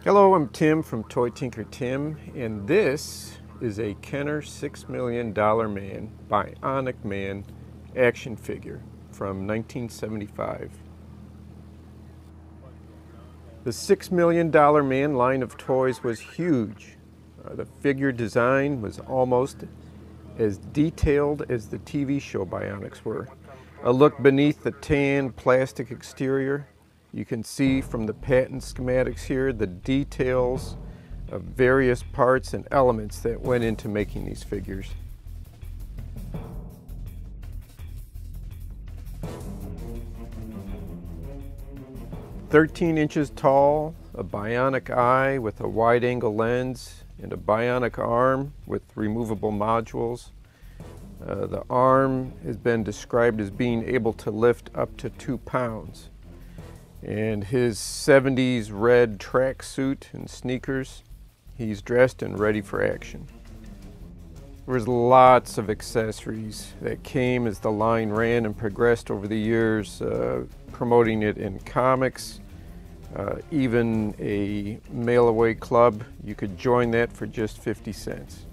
Hello, I'm Tim from Toy Tinker Tim, and this is a Kenner $6Million Bionic Man action figure from 1975. The $6Million line of toys was huge. The figure design was almost as detailed as the TV show Bionics were. A look beneath the tan plastic exterior. You can see from the patent schematics here the details of various parts and elements that went into making these figures. "13 inches tall, a bionic eye with a wide-angle lens, and a bionic arm with removable modules. The arm has been described as being able to lift up to 2 pounds. And his 70s red tracksuit and sneakers, he's dressed and ready for action." There was lots of accessories that came as the line ran and progressed over the years, promoting it in comics, even a mail-away club. You could join that for just 50 cents.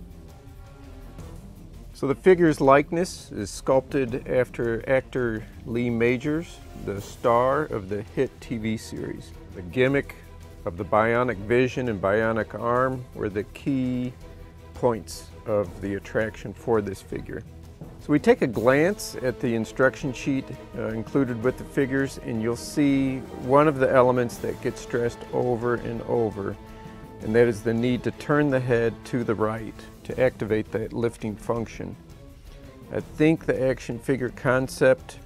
So the figure's likeness is sculpted after actor Lee Majors, the star of the hit TV series. The gimmick of the bionic vision and bionic arm were the key points of the attraction for this figure. So we take a glance at the instruction sheet included with the figures, and you'll see one of the elements that gets stressed over and over, and that is the need to turn the head to the right to activate that lifting function. I think the action figure concept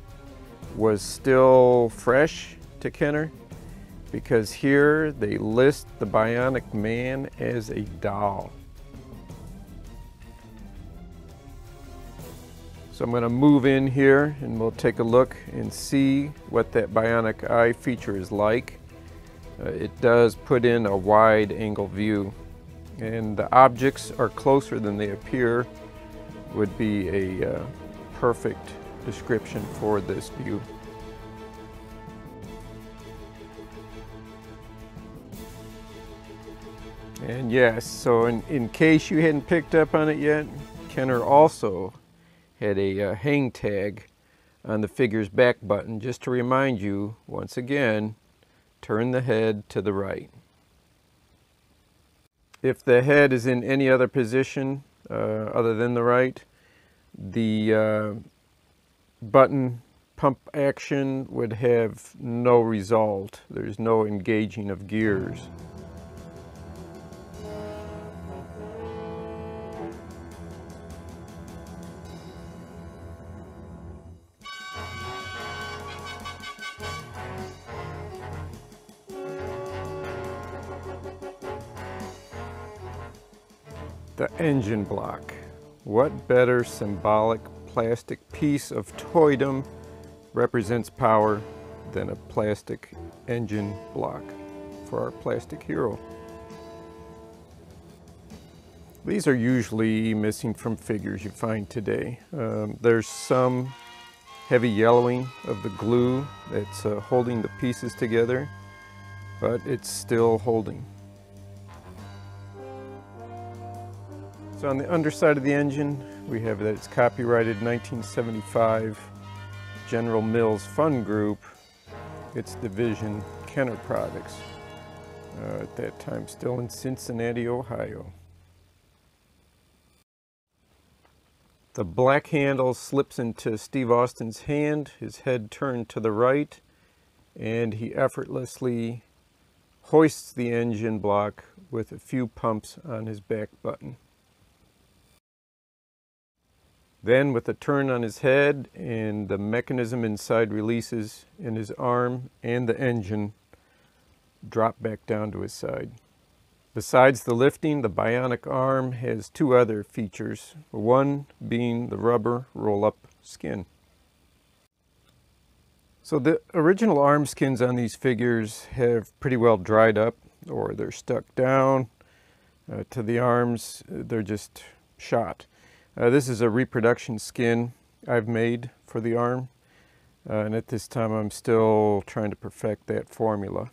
was still fresh to Kenner, because here they list the Bionic Man as a doll. So I'm going to move in here and we'll take a look and see what that Bionic Eye feature is like. It does put in a wide angle view, and the objects are closer than they appear would be a perfect description for this view. And yes, so in case you hadn't picked up on it yet, Kenner also had a hang tag on the figure's back button, just to remind you, once again, turn the head to the right. If the head is in any other position other than the right, the button pump action would have no result. There's no engaging of gears. The engine block. What better symbolic plastic piece of toydom represents power than a plastic engine block for our plastic hero? These are usually missing from figures you find today. There's some heavy yellowing of the glue that's holding the pieces together, but it's still holding. So on the underside of the engine, we have that it's copyrighted 1975 General Mills Fun Group, its division Kenner Products, at that time still in Cincinnati, Ohio. The black handle slips into Steve Austin's hand, his head turned to the right, and he effortlessly hoists the engine block with a few pumps on his back button. Then, with a turn on his head and the mechanism inside releases, and his arm and the engine drop back down to his side. Besides the lifting, the bionic arm has 2 other features, one being the rubber roll-up skin. So the original arm skins on these figures have pretty well dried up, or they're stuck down to the arms. They're just shot. This is a reproduction skin I've made for the arm. And at this time I'm still trying to perfect that formula.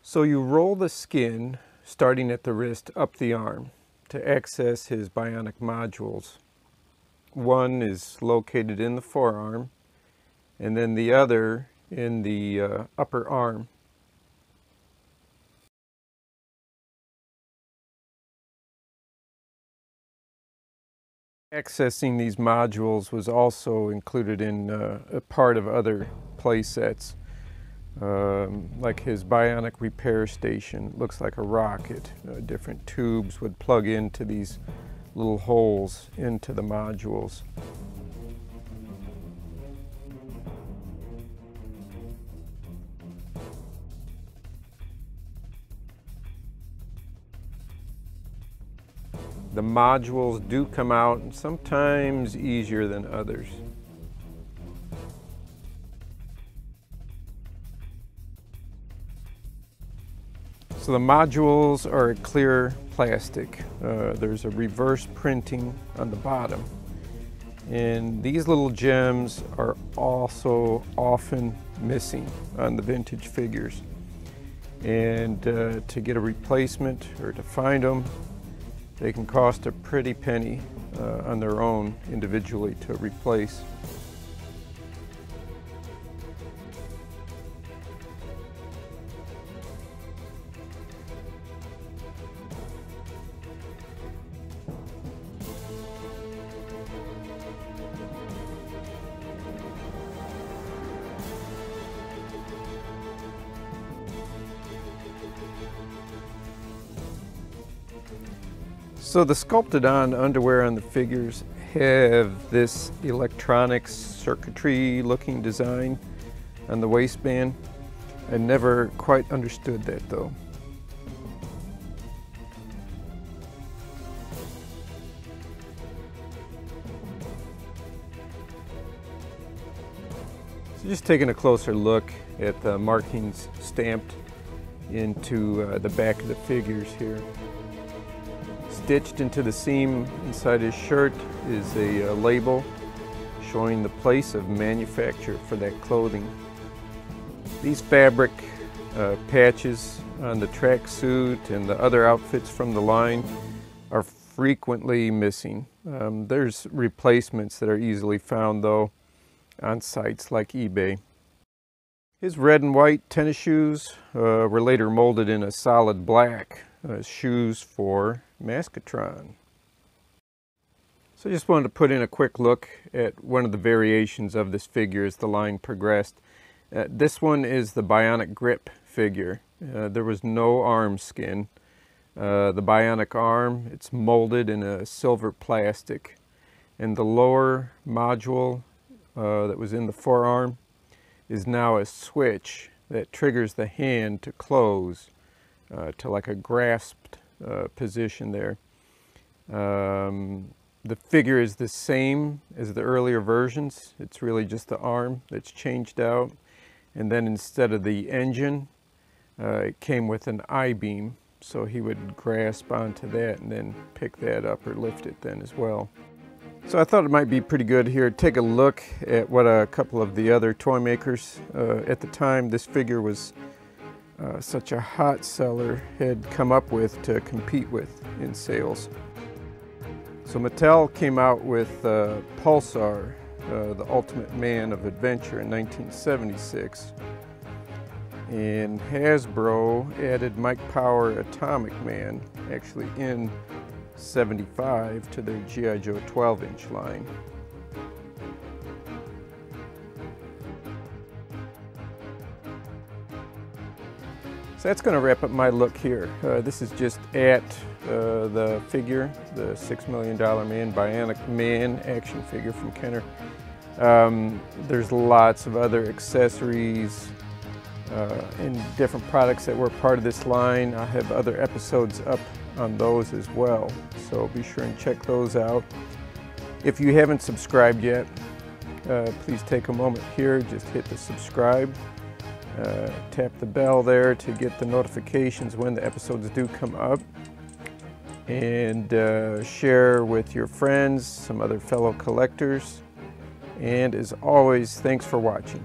So you roll the skin starting at the wrist up the arm to access his bionic modules. One is located in the forearm and then the other in the upper arm. Accessing these modules was also included in a part of other play sets. Like his bionic repair station. It looks like a rocket. Different tubes would plug into these little holes into the modules. The modules do come out sometimes easier than others. So the modules are a clear plastic. There's a reverse printing on the bottom. And these little gems are also often missing on the vintage figures. And to get a replacement or to find them, they can cost a pretty penny on their own individually to replace. So the sculpted on underwear on the figures have this electronics circuitry looking design on the waistband. I never quite understood that though. So just taking a closer look at the markings stamped into the back of the figures here. Stitched into the seam inside his shirt is a label showing the place of manufacture for that clothing. These fabric patches on the tracksuit and the other outfits from the line are frequently missing. There's replacements that are easily found though on sites like eBay. His red and white tennis shoes were later molded in a solid black shoes for Maskatron. So I just wanted to put in a quick look at one of the variations of this figure as the line progressed. This one is the Bionic Grip figure. There was no arm skin. The bionic arm, it's molded in a silver plastic. And the lower module that was in the forearm is now a switch that triggers the hand to close to like a grasped position there. The figure is the same as the earlier versions. It's really just the arm that's changed out. And then instead of the engine, it came with an I-beam. So he would grasp onto that and then pick that up or lift it then as well. So I thought it might be pretty good here to take a look at what a couple of the other toy makers at the time this figure was such a hot seller had come up with to compete with in sales. So Mattel came out with Pulsar, the Ultimate Man of Adventure in 1976. And Hasbro added Mike Power Atomic Man, actually in 75, to their G.I. Joe 12-inch line. So that's going to wrap up my look here. This is just at the figure, the $6 Million Man, Bionic Man action figure from Kenner. There's lots of other accessories and different products that were part of this line. I have other episodes up on those as well, so be sure and check those out. If you haven't subscribed yet, please take a moment here, just hit the subscribe. Tap the bell there to get the notifications when the episodes do come up, and share with your friends, some other fellow collectors, And as always, thanks for watching.